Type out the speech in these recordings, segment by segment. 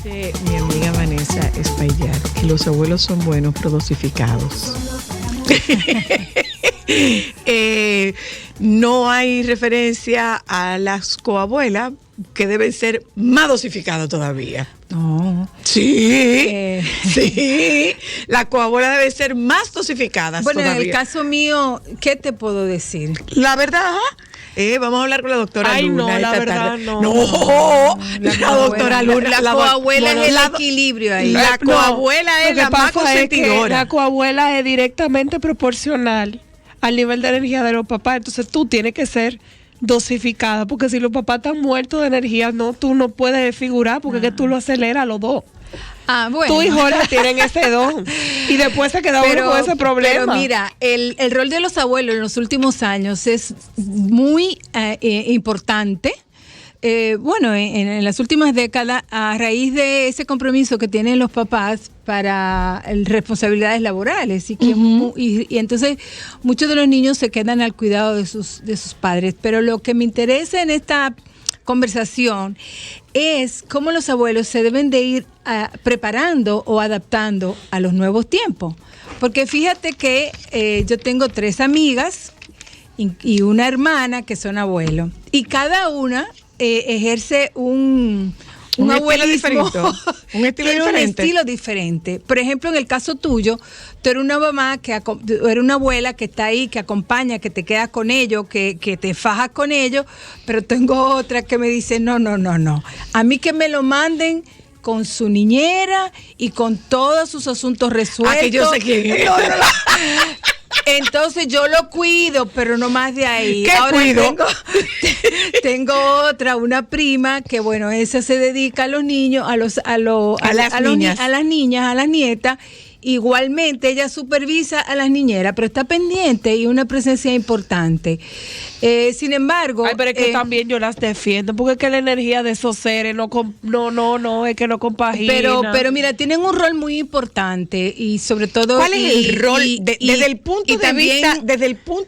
Dice mi amiga Vanessa Espaillat que los abuelos son buenos pero dosificados. No hay referencia a las coabuelas que deben ser más dosificadas todavía. No. Sí, sí. Las coabuelas deben ser más dosificadas bueno, todavía. en el caso mío, ¿qué te puedo decir? La verdad, vamos a hablar con la doctora Ay, Luna. no, la esta verdad, tarde. no. No, la doctora Luna. La coabuela bueno, es el equilibrio ahí. La coabuela es Lo que la más pasa es que consentidora. la coabuela es directamente proporcional al nivel de energía de los papás. Entonces tú tienes que ser dosificada, porque si los papás están muertos de energía, no, tú no puedes figurar, porque es que tú lo aceleras a los dos. Ah, bueno. Tú y Jorge tienen ese don y después se queda uno con ese problema. Pero mira, el rol de los abuelos en los últimos años es muy importante. Bueno, en las últimas décadas, a raíz de ese compromiso que tienen los papás para responsabilidades laborales y entonces muchos de los niños se quedan al cuidado de sus padres. Pero lo que me interesa en esta conversación es cómo los abuelos se deben de ir preparando o adaptando a los nuevos tiempos. Porque fíjate que yo tengo 3 amigas y una hermana que son abuelos. Y cada una ejerce un abuelismo diferente. Un estilo tiene diferente. Un estilo diferente. Por ejemplo, en el caso tuyo, tú eres una mamá, eres una abuela que está ahí, que acompaña, que te quedas con ellos, que te fajas con ellos, pero tengo otra que me dice, no. A mí que me lo manden con su niñera y con todos sus asuntos resueltos. Que yo sé quién es. No. Entonces yo lo cuido, pero no más de ahí. ¿Qué Ahora cuido? tengo otra, una prima, que bueno, esa se dedica a los niños, a las niñas, a las nietas. Igualmente ella supervisa a las niñeras, pero está pendiente y una presencia importante. Sin embargo... Ay, pero es que también yo las defiendo, porque es que la energía de esos seres no, es que no compagina. Pero mira, tienen un rol muy importante y sobre todo... ¿Cuál es el rol desde el punto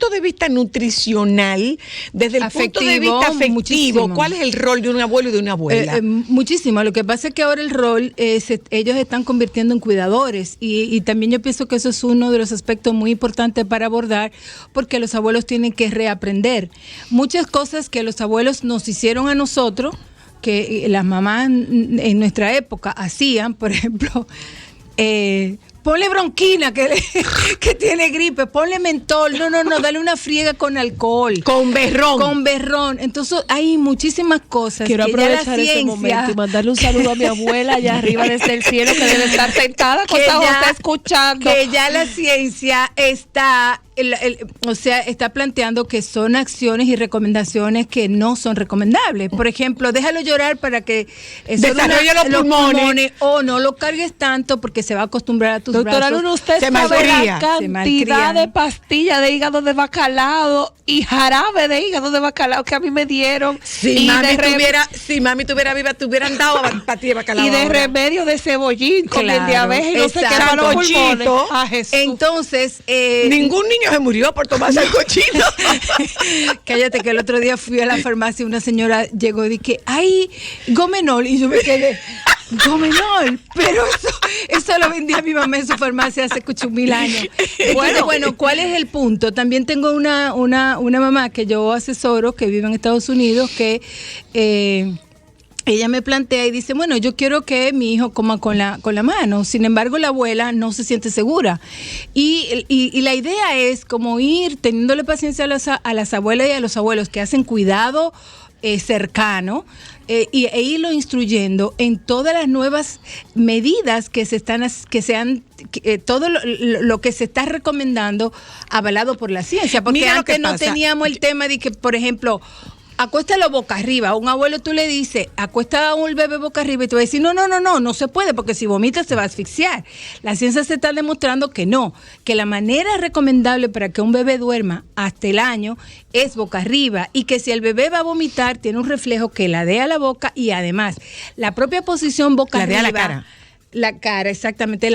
de vista nutricional, desde el punto de vista afectivo? Muchísimo. ¿Cuál es el rol de un abuelo y de una abuela? Muchísimo. Lo que pasa es que ahora el rol, ellos están convirtiendo en cuidadores y también yo pienso que eso es uno de los aspectos muy importantes para abordar, porque los abuelos tienen que reaprender muchas cosas que los abuelos nos hicieron a nosotros, que las mamás en nuestra época hacían. Por ejemplo, ponle bronquina que tiene gripe, ponle mentol, no, dale una friega con alcohol. Con berrón. Entonces hay muchísimas cosas. Quiero que aprovechar ese momento y mandarle un saludo a mi abuela allá arriba desde el cielo, que debe estar sentada con esa voz escuchando. Que ya la ciencia está... está planteando que son acciones y recomendaciones que no son recomendables. Por ejemplo, déjalo llorar para que desarrolle los pulmones. O no lo cargues tanto porque se va a acostumbrar a tus Doctora brazos. Luna, usted Se sabe malcría. la cantidad de pastillas de hígado de bacalao y jarabe de hígado de bacalao que a mí me dieron. Si mami tuviera viva, te hubieran dado pastillas de bacalao. Y de remedio de cebollín con el diabetes y no sé qué exacto. para los pulmones. Sancochito. Ah, Jesús. Entonces, ningún niño se murió por tomar sancochito. cállate, que el otro día fui a la farmacia y una señora llegó y dije, ay, Gomenol, y yo me quedé, Gomenol, pero eso lo vendía mi mamá en su farmacia hace 8,000 años. Bueno, ¿cuál es el punto? También tengo una mamá que yo asesoro, que vive en Estados Unidos, que ella me plantea y dice, bueno, yo quiero que mi hijo coma con la mano. Sin embargo, la abuela no se siente segura. Y la idea es como ir teniéndole paciencia a las abuelas y a los abuelos que hacen cuidado cercano, e irlo instruyendo en todas las nuevas medidas todo lo que se está recomendando avalado por la ciencia. Porque Mira antes no teníamos el tema de que, por ejemplo, acuéstalo boca arriba. A un abuelo tú le dices, acuesta a un bebé boca arriba y tú vas a decir, no se puede, porque si vomita se va a asfixiar. La ciencia se está demostrando que no, que la manera recomendable para que un bebé duerma hasta el año es boca arriba, y que si el bebé va a vomitar tiene un reflejo que la dé a la boca, y además la propia posición boca arriba. La cara. La cara, exactamente.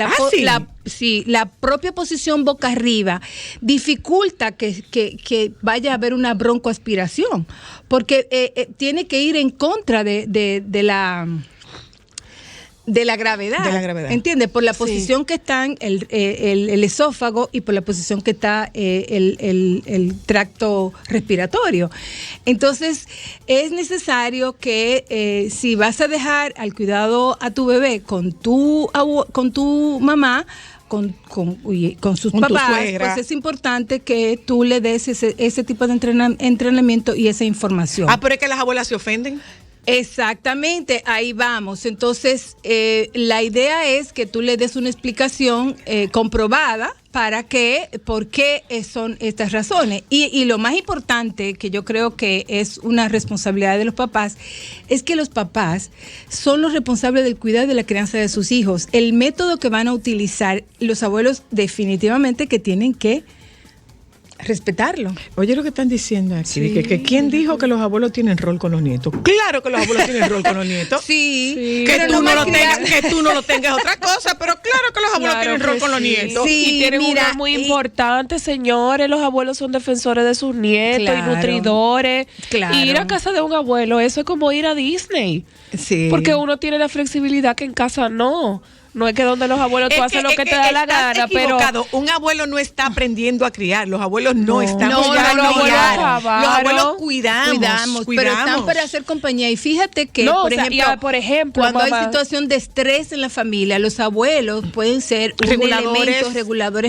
¿Sí? La propia posición boca arriba dificulta que vaya a haber una broncoaspiración, porque tiene que ir en contra de de la gravedad. ¿Entiendes? Por la posición que están el esófago y por la posición que está el tracto respiratorio. Entonces, es necesario que si vas a dejar al cuidado a tu bebé con tu mamá, con sus papás, pues es importante que tú le des ese tipo de entrenamiento y esa información. Pero es que las abuelas se ofenden. Exactamente, ahí vamos. Entonces, la idea es que tú le des una explicación comprobada por qué son estas razones. Y lo más importante, que yo creo que es una responsabilidad de los papás, es que los papás son los responsables del cuidado y de la crianza de sus hijos. El método que van a utilizar los abuelos definitivamente que tienen que respetarlo. Oye lo que están diciendo aquí, sí. que ¿quién dijo que los abuelos tienen rol con los nietos? Claro que los abuelos tienen rol con los nietos. Sí. Que tú no lo tengas otra cosa, pero claro que los abuelos tienen rol con los nietos. Sí, y tienen un rol muy importante, señores. Los abuelos son defensores de sus nietos y nutridores. Claro. Y ir a casa de un abuelo, eso es como ir a Disney. Sí. Porque uno tiene la flexibilidad que en casa no. No es que donde los abuelos tú haces lo que te da la gana, pero un abuelo no está aprendiendo a criar, los abuelos no están aprendiendo a criar. Los abuelos cuidamos, pero están para hacer compañía. Y fíjate que, por ejemplo, cuando hay situación de estrés en la familia, los abuelos pueden ser reguladores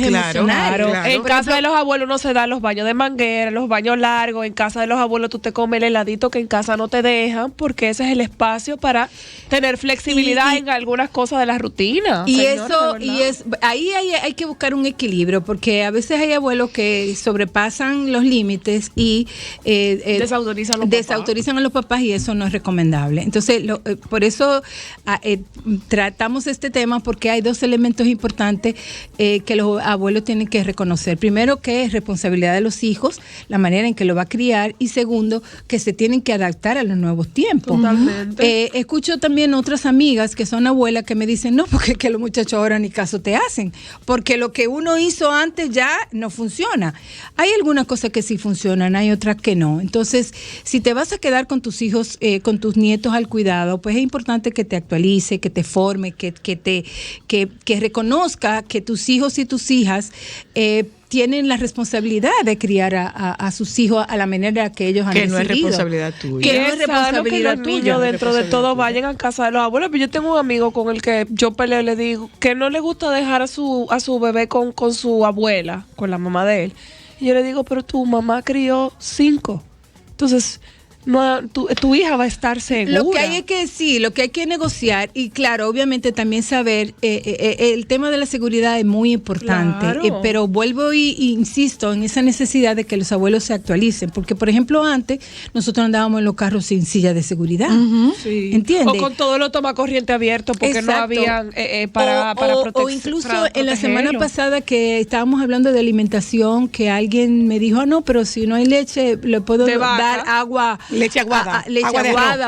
emocionales. Claro. En casa de los abuelos no se dan los baños de manguera, los baños largos. En casa de los abuelos tú te comes el heladito que en casa no te dejan, porque ese es el espacio para tener flexibilidad en algunas cosas de la rutina. Ahí hay que buscar un equilibrio, porque a veces hay abuelos que sobrepasan los límites y desautorizan a los papás, y eso no es recomendable. Entonces, por eso tratamos este tema, porque hay dos elementos importantes que los abuelos tienen que reconocer. Primero, que es responsabilidad de los hijos, la manera en que lo va a criar, y segundo, que se tienen que adaptar a los nuevos tiempos. Totalmente. Escucho también otras amigas que son abuelas que me dicen, no, porque que los muchachos ahora ni caso te hacen, porque lo que uno hizo antes ya no funciona. Hay algunas cosas que sí funcionan, hay otras que no. Entonces, si te vas a quedar con tus hijos, con tus nietos al cuidado, pues es importante que te actualice, que te forme, que reconozca que tus hijos y tus hijas tienen la responsabilidad de criar a sus hijos a la manera que ellos han decidido. Que no es responsabilidad tuya. Que no es responsabilidad tuya. Niños dentro de todo vayan a casa de los abuelos. Pero yo tengo un amigo con el que yo peleo y le digo que no le gusta dejar a su bebé con su abuela, con la mamá de él. Y yo le digo, pero tu mamá crió 5. Entonces, no, tu hija va a estar segura. Lo que hay que negociar, y claro, obviamente también saber, el tema de la seguridad es muy importante, claro. Pero vuelvo e insisto en esa necesidad de que los abuelos se actualicen, porque por ejemplo antes nosotros andábamos en los carros sin silla de seguridad, sí. ¿Entiendes? O con todo lo tomacorriente abierto, porque exacto. no habían para proteger. O incluso en la semana pasada que estábamos hablando de alimentación, que alguien me dijo, no, pero si no hay leche, le puedo dar agua. Leche aguada.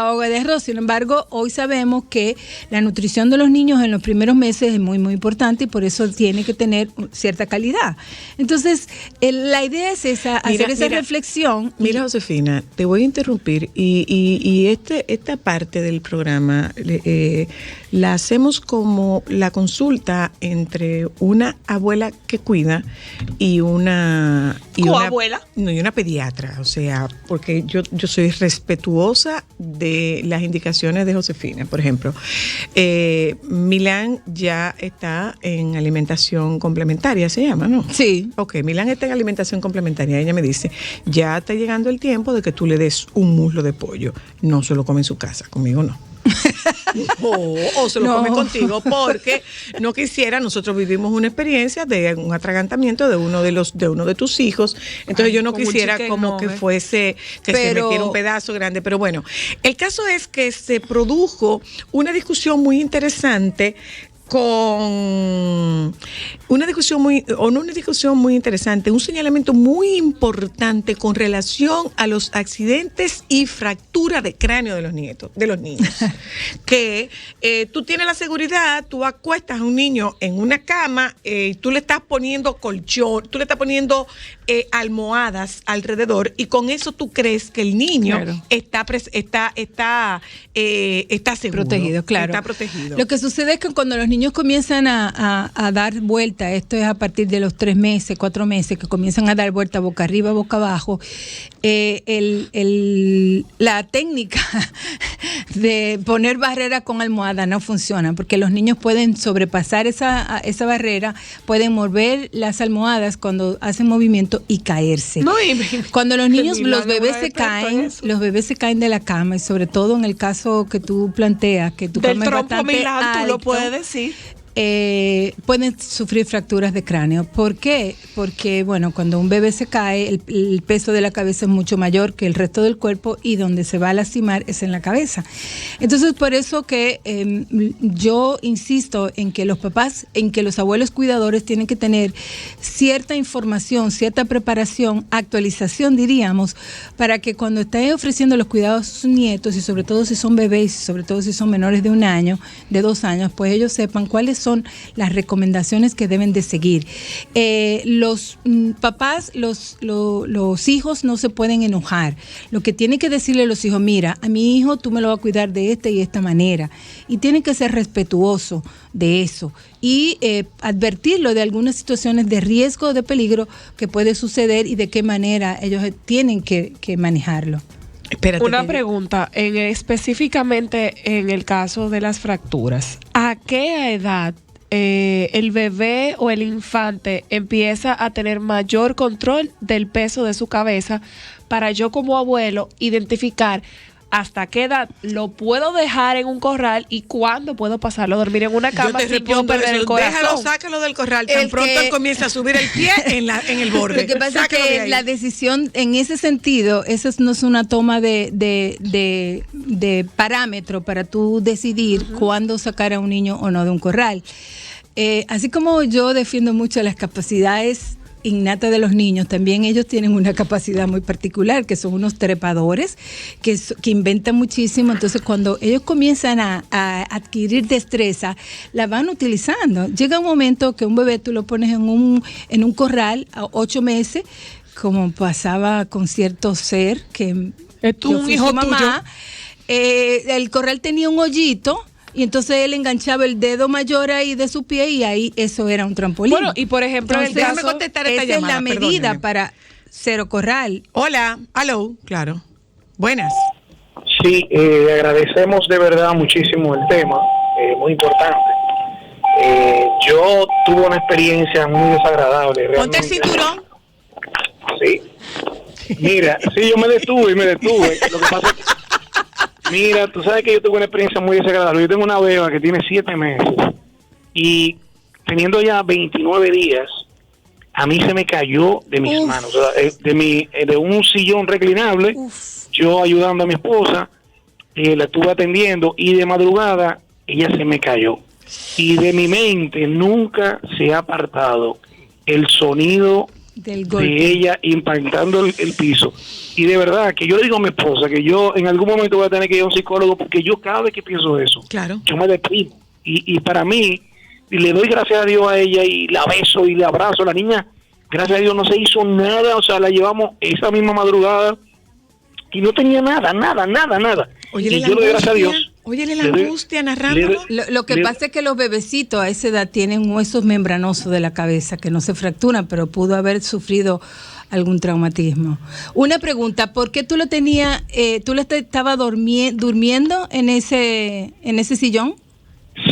Agua de arroz. Sin embargo, hoy sabemos que la nutrición de los niños en los primeros meses es muy, muy importante, y por eso tiene que tener cierta calidad. Entonces, la idea es esa, hacer esa reflexión. Mira, Josefina, te voy a interrumpir, y esta parte del programa la hacemos como la consulta entre una abuela que cuida y una coabuela. Y una pediatra, o sea, porque yo soy respetuosa de las indicaciones de Josefina. Por ejemplo, Milán ya está en alimentación complementaria, se llama, ¿no? Sí. Ok, Milán está en alimentación complementaria. Ella me dice, ya está llegando el tiempo de que tú le des un muslo de pollo. No se lo come en su casa, conmigo no. O se lo come contigo, porque no quisiera, nosotros vivimos una experiencia de un atragantamiento de uno de tus hijos, entonces yo no quisiera como que fuese que se metiera un pedazo grande, pero bueno, el caso es que se produjo una discusión muy interesante con una discusión muy interesante, un señalamiento muy importante con relación a los accidentes y fractura de cráneo de los niños. Que tú tienes la seguridad, tú acuestas a un niño en una cama, tú le estás poniendo colchón, tú le estás poniendo almohadas alrededor, y con eso tú crees que el niño está seguro, protegido, claro. Está protegido. Lo que sucede es que cuando los niños comienzan a dar vuelta, esto es a partir de los 3 meses, 4 meses, que comienzan a dar vuelta boca arriba, boca abajo, la técnica de poner barrera con almohada no funciona, porque los niños pueden sobrepasar esa barrera, pueden mover las almohadas cuando hacen movimiento y caerse. Cuando los niños, los bebés se caen de la cama, y sobre todo en el caso que tú planteas, que tu cama es bastante alto, tú lo puedes decir. Pueden sufrir fracturas de cráneo. ¿Por qué? Porque, bueno, cuando un bebé se cae, el peso de la cabeza es mucho mayor que el resto del cuerpo, y donde se va a lastimar es en la cabeza. Entonces, por eso que yo insisto en que los papás, en que los abuelos cuidadores tienen que tener cierta información, cierta preparación, actualización, diríamos, para que cuando estén ofreciendo los cuidados a sus nietos, y sobre todo si son bebés, y sobre todo si son menores de 1 año, de 2 años, pues ellos sepan cuáles son las recomendaciones que deben de seguir. Los papás, los hijos no se pueden enojar. Lo que tienen que decirle a los hijos: mira, a mi hijo tú me lo vas a cuidar de esta y esta manera. Y tienen que ser respetuosos de eso. Y advertirlo de algunas situaciones de riesgo o de peligro que puede suceder, y de qué manera ellos tienen que manejarlo. Una pregunta, específicamente en el caso de las fracturas, ¿a qué edad el bebé o el infante empieza a tener mayor control del peso de su cabeza, para yo como abuelo identificar hasta qué edad lo puedo dejar en un corral y cuándo puedo pasarlo a dormir en una cama sin yo perder el corazón? Déjalo, sácalo del corral, tan pronto él comienza a subir el pie en el borde. Lo que pasa es que la decisión en ese sentido, eso no es una toma de parámetro para tú decidir cuándo sacar a un niño o no de un corral. Así como yo defiendo mucho las capacidades innata de los niños, también ellos tienen una capacidad muy particular, que son unos trepadores que inventan muchísimo. Entonces, cuando ellos comienzan a adquirir destreza, la van utilizando. Llega un momento que un bebé tú lo pones en un corral a 8 meses, como pasaba con cierto ser que tú, un hijo mamá, el corral tenía un hoyito, y entonces él enganchaba el dedo mayor ahí de su pie, y ahí eso era un trampolín. Bueno, y por ejemplo, entonces, esa es la medida para cero corral. Hola, aló, claro. Buenas. Sí, agradecemos de verdad muchísimo el tema, muy importante. Yo tuve una experiencia muy desagradable. Ponte el cinturón. Sí. Mira, sí, yo me detuve. Lo que pasa es que, mira, tú sabes que yo tuve una experiencia muy desagradable. Yo tengo una beba que tiene 7 meses, y teniendo ya 29 días, a mí se me cayó de mis manos, o sea, de un sillón reclinable. Yo ayudando a mi esposa, la estuve atendiendo, y de madrugada ella se me cayó. Y de mi mente nunca se ha apartado el sonido del golpe de ella impactando el piso. Y de verdad que yo le digo a mi esposa que yo en algún momento voy a tener que ir a un psicólogo, porque yo cada vez que pienso eso, yo me deprimo. Y para mí, y le doy gracias a Dios a ella, y la beso y le abrazo. La niña, gracias a Dios, no se hizo nada. O sea, la llevamos esa misma madrugada y no tenía nada. Óyele, y yo le doy gracias a Dios. Óyele la angustia narrándolo. Lo que pasa es que los bebecitos a esa edad tienen huesos membranosos de la cabeza que no se fracturan, pero pudo haber sufrido algún traumatismo. Una pregunta: ¿por qué tú lo tenías, tú le estabas durmiendo en ese sillón?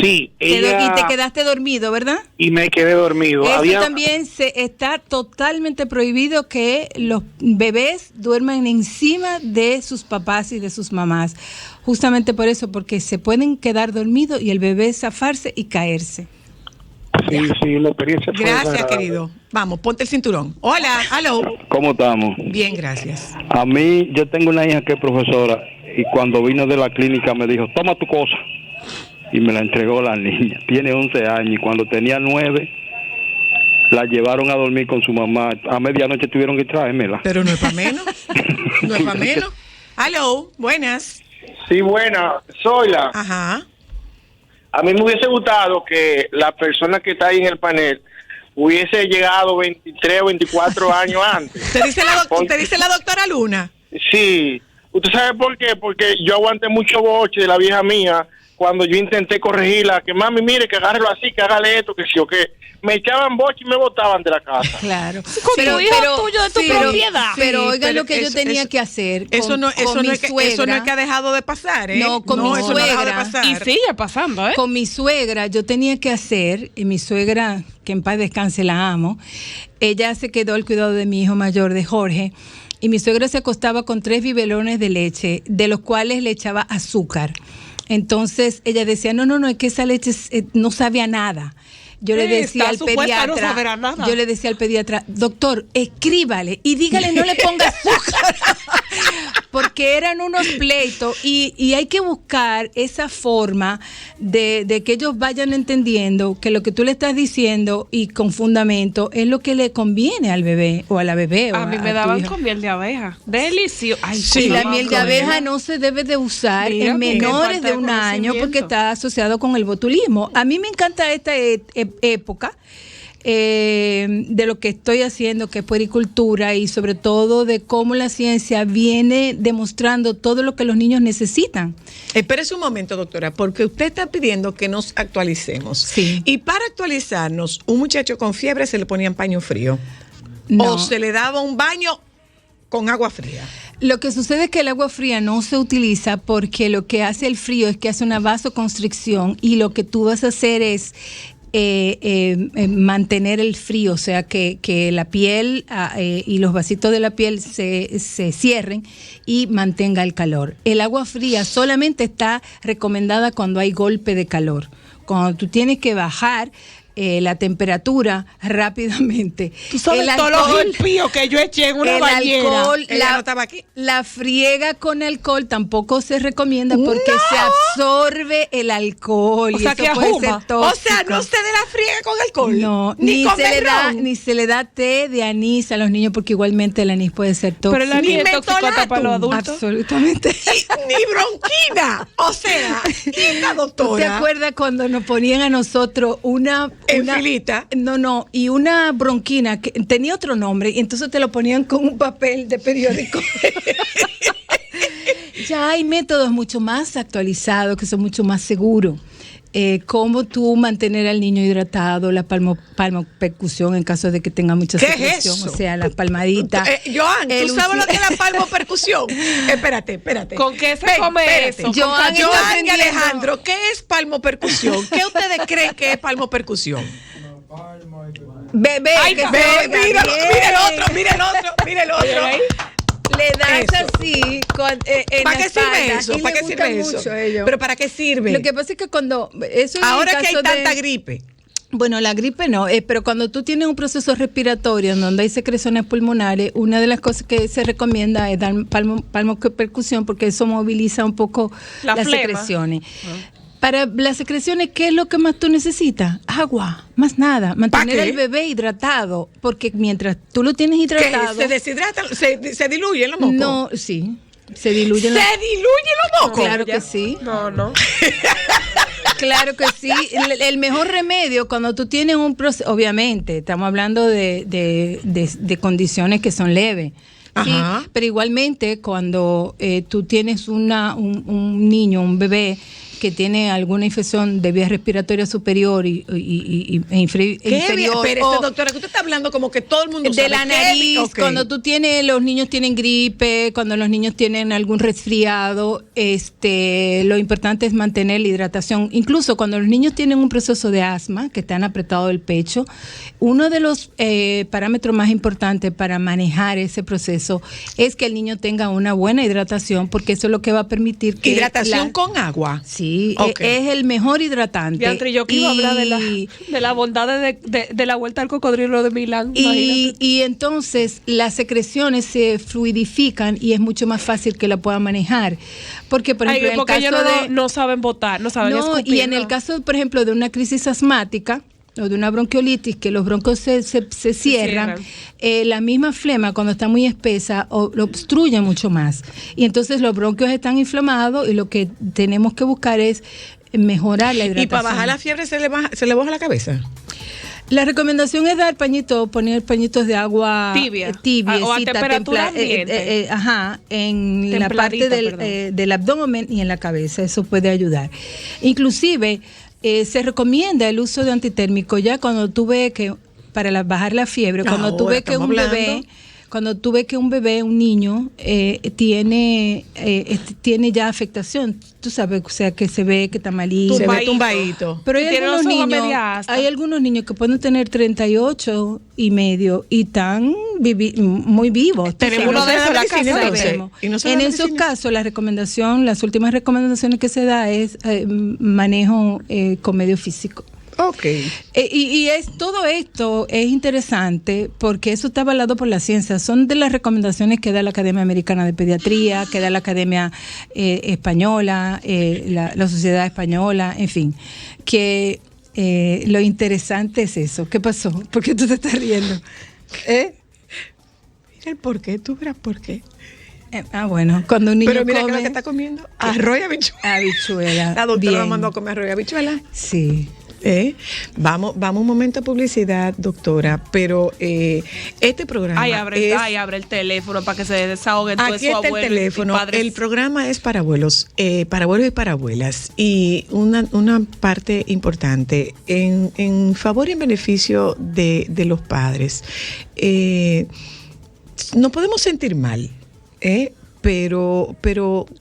Sí, y te quedaste dormido, ¿verdad? Y me quedé dormido. Eso también está totalmente prohibido, que los bebés duerman encima de sus papás y de sus mamás. Justamente por eso, porque se pueden quedar dormidos y el bebé zafarse y caerse. Sí, la experiencia fue Gracias, querido. Vamos, ponte el cinturón. Hola, aló. ¿Cómo estamos? Bien, gracias. A mí, yo tengo una hija que es profesora, y cuando vino de la clínica me dijo: toma tu cosa. y me la entregó la niña. Tiene 11 años y cuando tenía 9 la llevaron a dormir con su mamá. A medianoche tuvieron que traérmela. Pero no es para menos. No es para menos. Aló, buenas. Sí, buena, soy la. Ajá. A mí me hubiese gustado que la persona que está ahí en el panel hubiese llegado 23 o 24 años antes. ¿Te dice la doctora Luna? Sí. ¿Usted sabe por qué? Porque yo aguanté mucho boche de la vieja mía cuando yo intenté corregirla, que mami, mire, que agárrelo así, que hágale esto, que sí o qué. Me echaban boche y me botaban de la casa. Claro. Pero hijo tuyo de tu propiedad. Pero oiga pero lo que yo tenía que hacer. Eso no es que ha dejado de pasar, ¿eh? No, con mi eso no ha dejado de suegra. pasar. Y sigue pasando, ¿eh? Con mi suegra yo tenía que hacer, y mi suegra, que en paz descanse, la amo, ella se quedó al cuidado de mi hijo mayor, de Jorge, y mi suegra se acostaba con 3 bibelones de leche, de los cuales le echaba azúcar. Entonces ella decía, no, es que esa leche no sabía nada. Yo le decía al pediatra, doctor, escríbale y dígale no le ponga azúcar, porque eran unos pleitos y hay que buscar esa forma de que ellos vayan entendiendo que lo que tú le estás diciendo y con fundamento es lo que le conviene al bebé o a la bebé. A mí me daban con miel de abeja. Delicioso. Ay, sí, la miel de abeja no se debe de usar en menores de 1 año porque está asociado con el botulismo. A mí me encanta esta época de lo que estoy haciendo, que es puericultura, y sobre todo de cómo la ciencia viene demostrando todo lo que los niños necesitan. Espérese un momento, doctora, porque usted está pidiendo que nos actualicemos. Sí. Y para actualizarnos, un muchacho con fiebre se le ponían paño frío. No. O se le daba un baño con agua fría. Lo que sucede es que el agua fría no se utiliza porque lo que hace el frío es que hace una vasoconstricción y lo que tú vas a hacer es mantener el frío, o sea que la piel y los vasitos de la piel se cierren y mantenga el calor. El agua fría solamente está recomendada cuando hay golpe de calor. Cuando tú tienes que bajar la temperatura rápidamente. Tú sabes todos los impíos que yo eché en una bañera. Alcohol, Ella no estaba aquí. la friega con alcohol tampoco se recomienda porque se absorbe el alcohol. O y sea, eso que puede ajuma. ser tóxico. O sea, no se de la friega con alcohol. No, ni ni se le da té de anís a los niños porque igualmente el anís puede ser tóxico. Pero el anís es tóxico hasta para los adultos. Absolutamente. Ni bronquina. O sea, y la doctora. ¿Tú te acuerdas cuando nos ponían a nosotros una filita? No, y una bronquina que tenía otro nombre y entonces te lo ponían con un papel de periódico. Ya hay métodos mucho más actualizados que son mucho más seguros. Cómo tú mantener al niño hidratado, la palmopercusión en caso de que tenga mucha secreción, o sea, las palmaditas. Joan, ¿tú sabes lo que es la palmopercusión? Espérate. ¿Con qué se come eso? Joan y Alejandro, ¿qué es palmopercusión? ¿Qué ustedes creen que es palmopercusión? Bebé, mira el otro. Le das así ¿Para qué sirve eso? ¿Para qué sirve eso? ¿Pero para qué sirve? Lo que pasa es que cuando eso es ahora que hay tanta gripe. Bueno, la gripe no, pero cuando tú tienes un proceso respiratorio en donde hay secreciones pulmonares, una de las cosas que se recomienda es dar palmopercusión porque eso moviliza un poco las secreciones. Para las secreciones, ¿qué es lo que más tú necesitas? Agua, más nada. Mantener al bebé hidratado, porque mientras tú lo tienes hidratado... ¿Se deshidrata? ¿Se diluyen los mocos? No, sí. ¿Se diluyen los mocos? Claro que sí. No. Claro que sí. El mejor remedio cuando tú tienes un proceso, obviamente, estamos hablando de condiciones que son leves. Sí, pero igualmente cuando tú tienes un niño, un bebé que tiene alguna infección de vía respiratoria superior e inferior. Pero doctora, que usted está hablando como que todo el mundo sabe. De la nariz, cuando los niños tienen gripe, cuando los niños tienen algún resfriado, lo importante es mantener la hidratación. Incluso cuando los niños tienen un proceso de asma, que están apretados del pecho, uno de los parámetros más importantes para manejar ese proceso eso, es que el niño tenga una buena hidratación, porque eso es lo que va a permitir que... Hidratación con agua. Sí, Okay. es el mejor hidratante. Diantre, yo que iba a hablar de la bondad de la vuelta al cocodrilo de Milán. Y entonces las secreciones se fluidifican y es mucho más fácil que la puedan manejar. Porque, por ejemplo, porque ellos no saben botar, no saben escupir. Y en el caso, por ejemplo, de una crisis asmática o de una bronquiolitis, que los broncos se cierran, la misma flema, cuando está muy espesa, lo obstruye mucho más. Y entonces los bronquios están inflamados y lo que tenemos que buscar es mejorar la hidratación. ¿Y para bajar la fiebre se le baja la cabeza? La recomendación es dar poner pañitos de agua tibia o a temperatura ambiente. En la parte del abdomen y en la cabeza. Eso puede ayudar. Inclusive, se recomienda el uso de antitérmico ya cuando tú ves que, para bajar la fiebre, cuando tú ves que un bebé, un niño, tiene ya afectación, tú sabes, o sea, que se ve que está malito, se ve tumbadito. Pero hay algunos niños que pueden tener 38 y medio y están muy vivos. Tenemos uno de esos en la casa. En esos casos, las últimas recomendaciones que se da es manejo con medio físico. Okay. Y todo esto es interesante porque eso está avalado por la ciencia. Son de las recomendaciones que da la Academia Americana de Pediatría, que da la Academia Española, la Sociedad Española, en fin. Que lo interesante es eso. ¿Qué pasó? ¿Por qué tú te estás riendo? Mira el por qué, tú verás por qué. Bueno, cuando un niño Pero mira, come... ¿qué es lo que está comiendo? Arroz y habichuela. Habichuela. La doctora Bien. me mandó a comer arroz y habichuela. Sí. Vamos un momento a publicidad, doctora, pero este programa abre el teléfono para que se desahoguen todos aquí esos está abuelos el teléfono. y padres. El programa es para abuelos y para abuelas, y una parte importante en favor y en beneficio de los padres. No podemos sentir mal, pero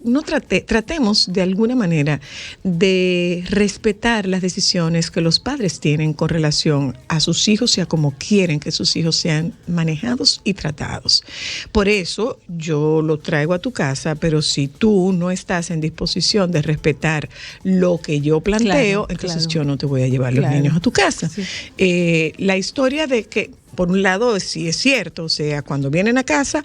no tratemos de alguna manera de respetar las decisiones que los padres tienen con relación a sus hijos y a cómo quieren que sus hijos sean manejados y tratados. Por eso yo lo traigo a tu casa, pero si tú no estás en disposición de respetar lo que yo planteo, entonces yo no te voy a llevar los niños a tu casa. Sí. La historia de que, por un lado, sí es cierto, o sea, cuando vienen a casa,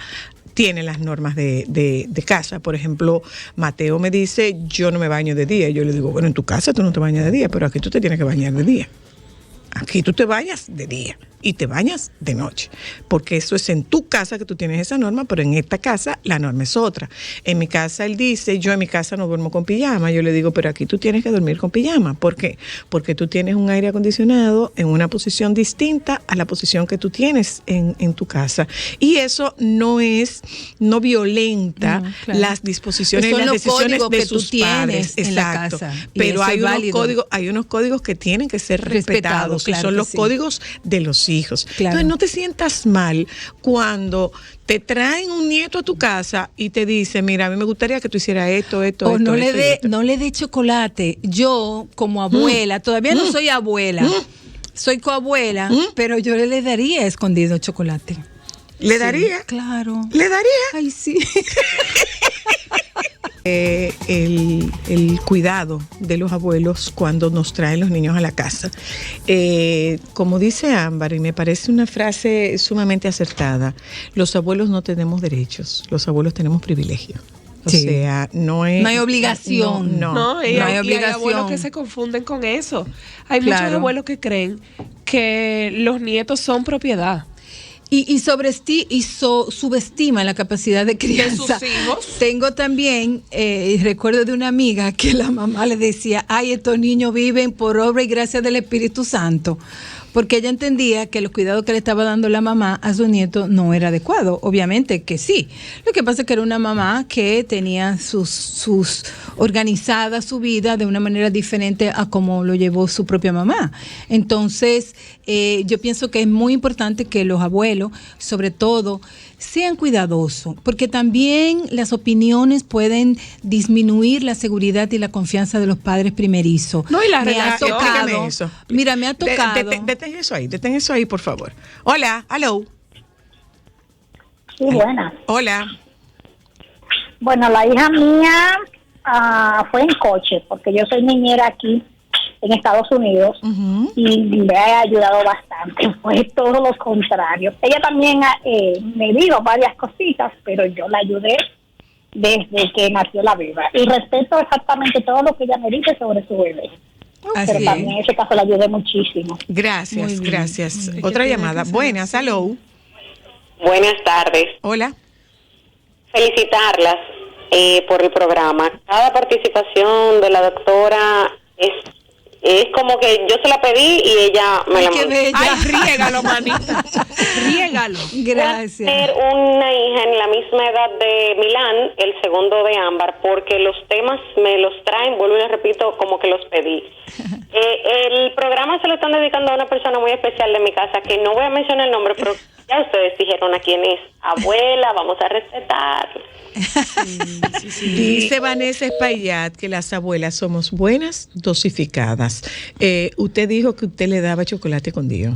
tienen las normas de casa. Por ejemplo, Mateo me dice, yo no me baño de día. Yo le digo, bueno, en tu casa tú no te bañas de día, pero aquí tú te tienes que bañar de día. Aquí tú te bañas de día y te bañas de noche, porque eso es en tu casa que tú tienes esa norma, pero en esta casa la norma es otra. En mi casa él dice, yo en mi casa no duermo con pijama. Yo le digo, pero aquí tú tienes que dormir con pijama. ¿Por qué? Porque tú tienes un aire acondicionado en una posición distinta a la posición que tú tienes en tu casa. Y eso no violenta las disposiciones y las decisiones de sus padres. Exacto. En la casa. Pero hay unos códigos que tienen que ser respetados, que son los códigos de los hijos. Claro. Entonces no te sientas mal cuando te traen un nieto a tu casa y te dicen, mira, a mí me gustaría que tú hicieras esto. No le dé chocolate. Yo, como abuela, todavía no soy abuela, soy coabuela, pero yo le daría escondido chocolate. ¿Le daría? Claro. ¿Le daría? Ay, sí. El cuidado de los abuelos cuando nos traen los niños a la casa. Como dice Ámbar, y me parece una frase sumamente acertada, los abuelos no tenemos derechos, los abuelos tenemos privilegios. O sea, no hay obligación. No hay obligación. Hay abuelos que se confunden con eso. Hay muchos abuelos que creen que los nietos son propiedad. Y subestima la capacidad de crianza de sus hijos. Tengo también, recuerdo de una amiga que la mamá le decía, ay, estos niños viven por obra y gracia del Espíritu Santo, porque ella entendía que los cuidados que le estaba dando la mamá a su nieto no era adecuado. Obviamente que sí. Lo que pasa es que era una mamá que tenía sus organizada su vida de una manera diferente a como lo llevó su propia mamá. Entonces, yo pienso que es muy importante que los abuelos, sobre todo, sean cuidadosos, porque también las opiniones pueden disminuir la seguridad y la confianza de los padres primerizos. No, y la relación. Mira, me ha tocado. Detén eso ahí, por favor. Hola, hello. Sí, buenas. Hola. Bueno, la hija mía fue en coche, porque yo soy niñera aquí en Estados Unidos y me ha ayudado bastante. Fue todo lo contrario. Ella también me dijo varias cositas, pero yo la ayudé desde que nació la beba. Y respeto exactamente todo lo que ella me dice sobre su bebé. Pero también en ese caso la ayudé muchísimo. Gracias, gracias. Otra llamada. Buenas, hello. Buenas tardes. Hola. Felicitarlas por el programa. Cada participación de la doctora es como que yo se la pedí y ella me la mandó. Ay, riégalo, manita. Riégalo. Gracias. Voy a tener una hija en la misma edad de Milán, el segundo de Ámbar, porque los temas me los traen, vuelvo y les repito, como que los pedí. El programa se lo están dedicando a una persona muy especial de mi casa, que no voy a mencionar el nombre, pero ya ustedes dijeron a quién es. Abuela, vamos a respetar. Dice Vanessa Espaillat que las abuelas somos buenas, dosificadas. Usted dijo que usted le daba chocolate con Dios.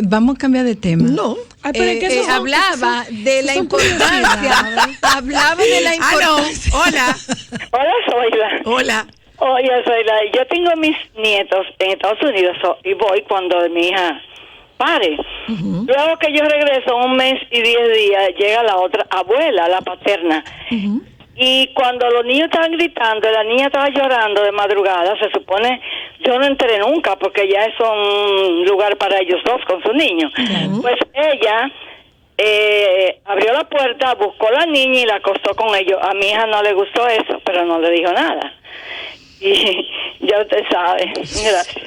Vamos a cambiar de tema. No. Ay, pero es que hablaba de la importancia. Hablaba de la importancia. Hola. Hola, Zoila. Hola. Oye, Zoila, yo tengo mis nietos en Estados Unidos y voy cuando mi hija pare. Luego que yo regreso 1 mes y 10 días, llega la otra abuela, la paterna. Y cuando los niños estaban gritando, la niña estaba llorando de madrugada, se supone, yo no entré nunca porque ya es un lugar para ellos dos con sus niños. Pues ella abrió la puerta, buscó a la niña y la acostó con ellos. A mi hija no le gustó eso, pero no le dijo nada. Y ya usted sabe. Gracias.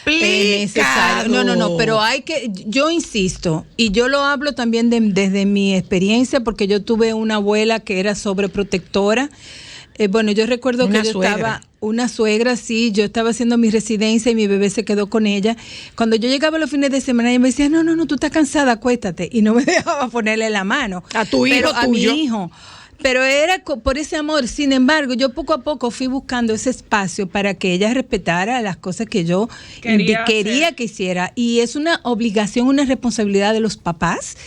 Complicado. No, pero yo insisto, y yo lo hablo también desde mi experiencia, porque yo tuve una abuela que era sobreprotectora. Bueno, yo recuerdo que yo estaba, una suegra, sí, yo estaba haciendo mi residencia y mi bebé se quedó con ella. Cuando yo llegaba los fines de semana, ella me decía, no, tú estás cansada, acuéstate. Y no me dejaba ponerle la mano. A tu hijo, a mi hijo. Pero era por ese amor. Sin embargo, yo poco a poco fui buscando ese espacio para que ella respetara las cosas que yo quería que hiciera. Y es una obligación, una responsabilidad de los papás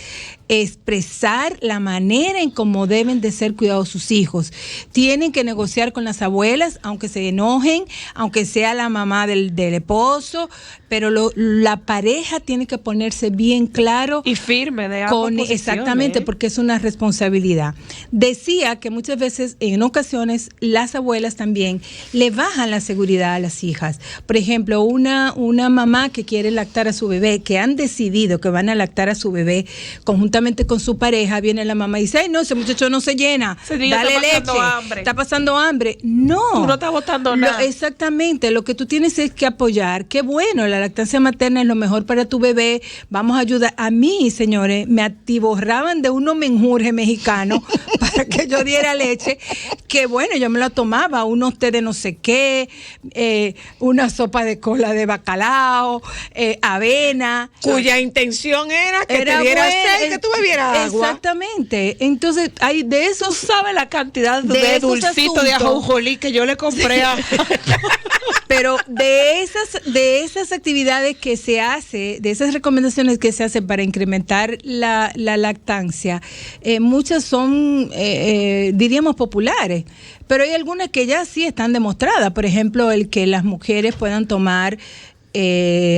expresar la manera en cómo deben de ser cuidados sus hijos. Tienen que negociar con las abuelas, aunque se enojen, aunque sea la mamá del esposo, pero la pareja tiene que ponerse bien claro y firme de ambas posiciones. Exactamente, porque es una responsabilidad. Decía que muchas veces, en ocasiones, las abuelas también le bajan la seguridad a las hijas. Por ejemplo, una mamá que quiere lactar a su bebé, que han decidido que van a lactar a su bebé conjuntamente con su pareja, viene la mamá y dice, ay, no, ese muchacho no se llena, dale leche, está pasando hambre. No. Tú no estás botando nada. Exactamente, lo que tú tienes es que apoyar. Qué bueno, la lactancia materna es lo mejor para tu bebé, vamos a ayudar. A mí, señores, me atiborraban de unos menjurjes mexicanos para que yo diera leche, que bueno, yo me la tomaba, unos té de no sé qué, una sopa de cola de bacalao, avena. Cuya intención era que te diera sed, que tú bebieras agua. Exactamente. Entonces, hay de eso. ¿Tú sabes la cantidad de dulcito de ajonjolí que yo le compré a... Pero de esas actividades que se hace, de esas recomendaciones que se hacen para incrementar la lactancia, muchas son, diríamos, populares, pero hay algunas que ya sí están demostradas. Por ejemplo, el que las mujeres puedan tomar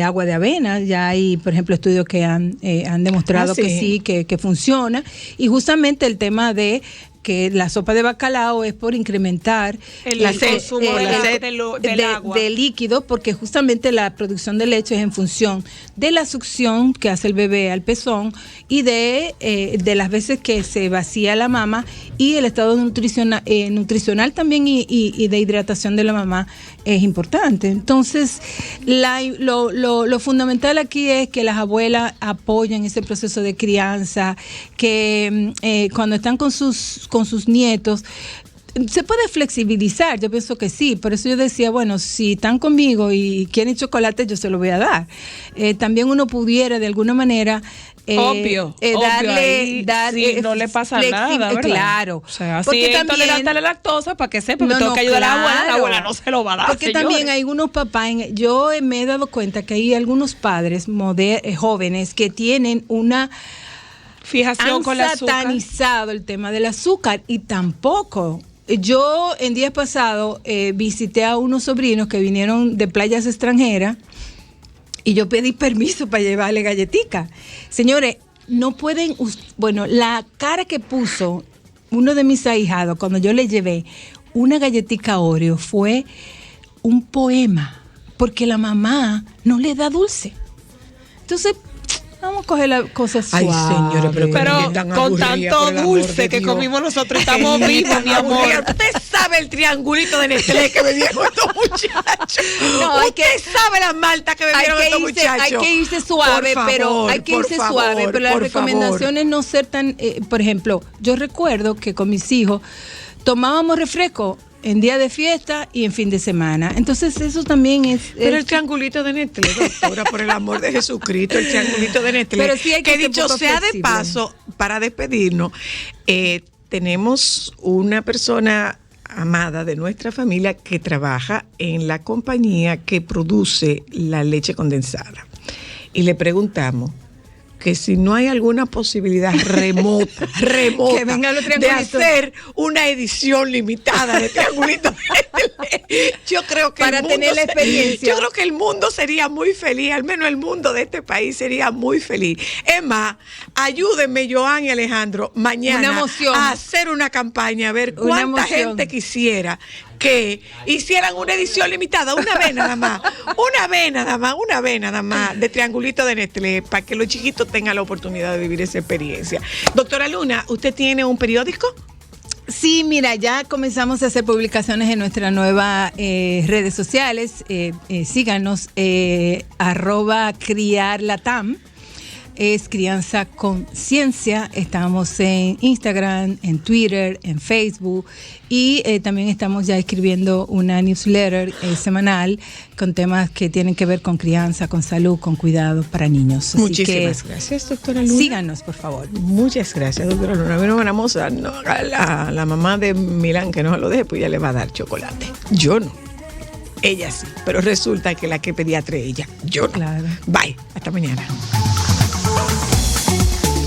agua de avena, ya hay, por ejemplo, estudios que han demostrado que sí, que funciona, y justamente el tema de que la sopa de bacalao es por incrementar el consumo del agua, de líquido, porque justamente la producción de leche es en función de la succión que hace el bebé al pezón y de las veces que se vacía la mama y el estado nutricional también y de hidratación de la mamá es importante. Entonces, lo fundamental aquí es que las abuelas apoyen ese proceso de crianza, que cuando están con sus nietos, se puede flexibilizar, yo pienso que sí, por eso yo decía, bueno, si están conmigo y quieren chocolate, yo se lo voy a dar. También uno pudiera, de alguna manera, darle no le pasa nada, ¿verdad? Claro. O sea, porque si es intolerante a la lactosa, para que sepa, tengo que ayudar a la abuela no se lo va a dar. Porque señores. también hay algunos papás, yo me he dado cuenta que hay algunos padres jóvenes que tienen una fijación con el azúcar. Han satanizado el tema del azúcar y tampoco. Yo en días pasados visité a unos sobrinos que vinieron de playas extranjeras y yo pedí permiso para llevarle galletica. Señores, no pueden, bueno, la cara que puso uno de mis ahijados cuando yo le llevé una galletica Oreo fue un poema, porque la mamá no le da dulce. Entonces, vamos a coger la cosa suave. Ay, señores, pero con tanto dulce que comimos nosotros estamos vivos, mi amor. Usted sabe el triangulito de Nestlé que bebieron estos muchachos. No, usted sabe la malta que bebieron estos muchachos. Hay que irse suave, pero las recomendaciones no ser tan, por ejemplo, yo recuerdo que con mis hijos tomábamos refresco en día de fiesta y en fin de semana. Entonces eso también es... Pero el triangulito de Nestlé, doctora, por el amor de Jesucristo, el triangulito de Nestlé. Pero sí hay que dicho sea flexible. De paso, para despedirnos, tenemos una persona amada de nuestra familia que trabaja en la compañía que produce la leche condensada. Y le preguntamos que si no hay alguna posibilidad remota que vengan los de hacer una edición limitada de Triangulito, yo creo que para tener la experiencia. Yo creo que el mundo sería muy feliz, al menos el mundo de este país sería muy feliz. Es más, ayúdenme, Joan y Alejandro, mañana a hacer una campaña, a ver cuánta gente quisiera que hicieran una edición limitada, una vez nada más de Triangulito de Nestlé, para que los chiquitos tengan la oportunidad de vivir esa experiencia. Doctora Luna, ¿usted tiene un periódico? Sí, mira, ya comenzamos a hacer publicaciones en nuestras nuevas redes sociales. Síganos, @criarlatam. Es Crianza con Ciencia. Estamos en Instagram, en Twitter, en Facebook y también estamos ya escribiendo una newsletter semanal con temas que tienen que ver con crianza, con salud, con cuidado para niños. Así muchísimas gracias, doctora Luna. Síganos, por favor. Muchas gracias, doctora Luna. Vino una moza, no, la mamá de Milán que no se lo deje, pues ya le va a dar chocolate. Yo no. Ella sí, pero resulta que la que pediatra ella. Yo no. Claro. Bye, hasta mañana.